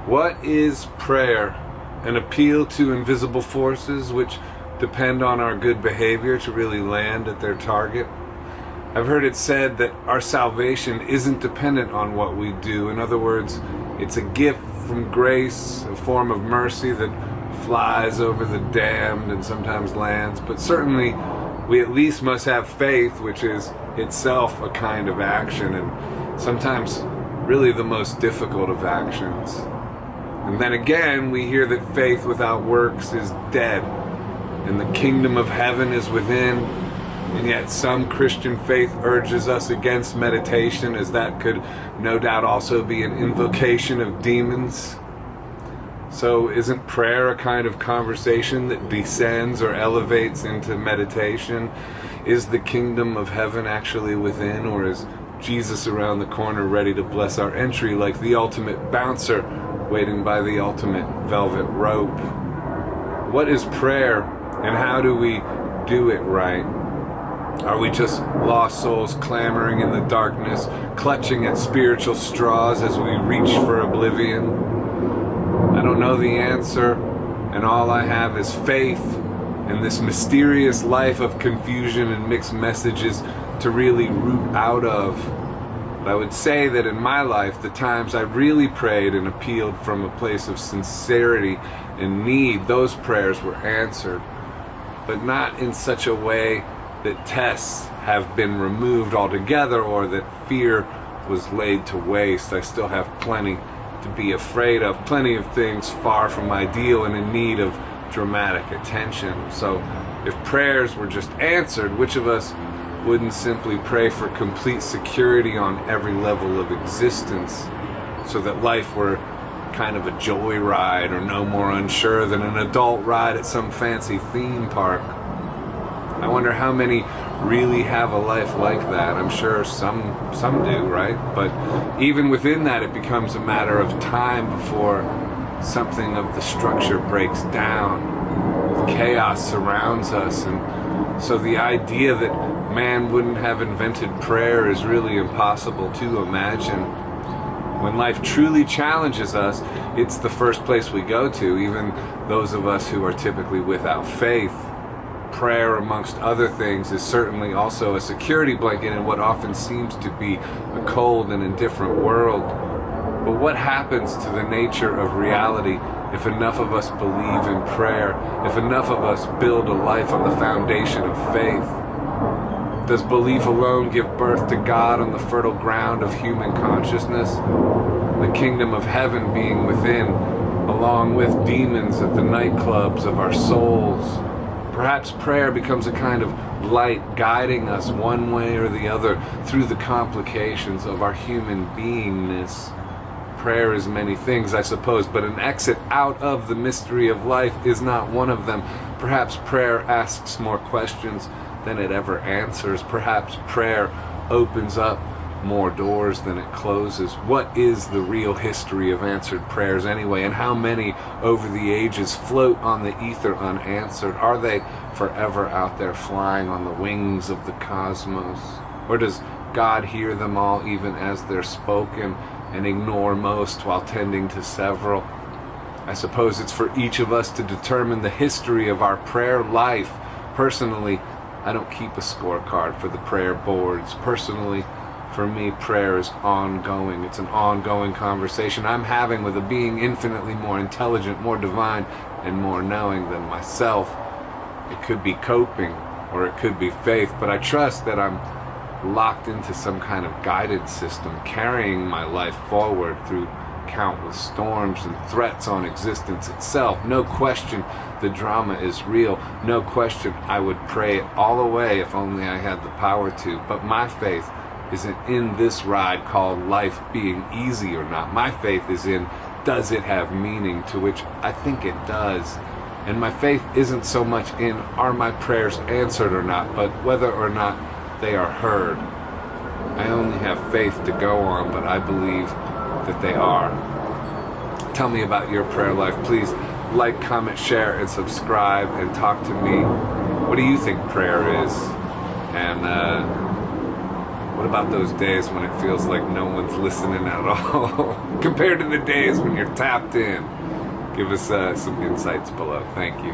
What is prayer? An appeal to invisible forces which depend on our good behavior to really land at their target? I've heard it said that our salvation isn't dependent on what we do. In other words, it's a gift from grace, a form of mercy that flies over the damned and sometimes lands. But certainly, we at least must have faith, which is itself a kind of action, and sometimes really the most difficult of actions. And then again, we hear that faith without works is dead, and the kingdom of heaven is within. And yet some Christian faith urges us against meditation, as that could no doubt also be an invocation of demons. So isn't prayer a kind of conversation that descends or elevates into meditation? Is the kingdom of heaven actually within, or is Jesus around the corner ready to bless our entry like the ultimate bouncer waiting by the ultimate velvet rope? What is prayer, and how do we do it right? Are we just lost souls clamoring in the darkness, clutching at spiritual straws as we reach for oblivion? I don't know the answer, and all I have is faith in this mysterious life of confusion and mixed messages to really root out of. But I would say that in my life, the times I really prayed and appealed from a place of sincerity and need, those prayers were answered, but not in such a way that tests have been removed altogether or that fear was laid to waste. I still have plenty to be afraid of, plenty of things far from ideal and in need of dramatic attention. So if prayers were just answered, which of us wouldn't simply pray for complete security on every level of existence, so that life were kind of a joyride, or no more unsure than an adult ride at some fancy theme park? I wonder how many really have a life like that. I'm sure some do, right? But even within that, it becomes a matter of time before something of the structure breaks down. Chaos surrounds us, and so the idea that man wouldn't have invented prayer is really impossible to imagine. When life truly challenges us, it's the first place we go to, even those of us who are typically without faith. Prayer, amongst other things, is certainly also a security blanket in what often seems to be a cold and indifferent world. But what happens to the nature of reality if enough of us believe in prayer, if enough of us build a life on the foundation of faith? Does belief alone give birth to God on the fertile ground of human consciousness? The kingdom of heaven being within, along with demons at the nightclubs of our souls. Perhaps prayer becomes a kind of light guiding us one way or the other through the complications of our human beingness. Prayer is many things, I suppose, but an exit out of the mystery of life is not one of them. Perhaps prayer asks more questions than it ever answers. Perhaps prayer opens up more doors than it closes. What is the real history of answered prayers anyway, and how many over the ages float on the ether unanswered? Are they forever out there flying on the wings of the cosmos? Or does God hear them all even as they're spoken and ignore most while tending to several? I suppose it's for each of us to determine the history of our prayer life. Personally, I don't keep a scorecard for the prayer boards. Personally, for me, prayer is ongoing. It's an ongoing conversation I'm having with a being infinitely more intelligent, more divine, and more knowing than myself. It could be coping, or it could be faith, but I trust that I'm locked into some kind of guided system, carrying my life forward through countless storms and threats on existence itself. No question the drama is real. No question I would pray it all away if only I had the power to. But my faith isn't in this ride called life being easy or not. My faith is in, does it have meaning, to which I think it does. And my faith isn't so much in, are my prayers answered or not, but whether or not they are heard. I only have faith to go on, but I believe that they are. Tell me about your prayer life. Please like, comment, share, and subscribe, and talk to me. What do you think prayer is? And what about those days when it feels like no one's listening at all? compared to the days when you're tapped in? Give us some insights below. Thank you.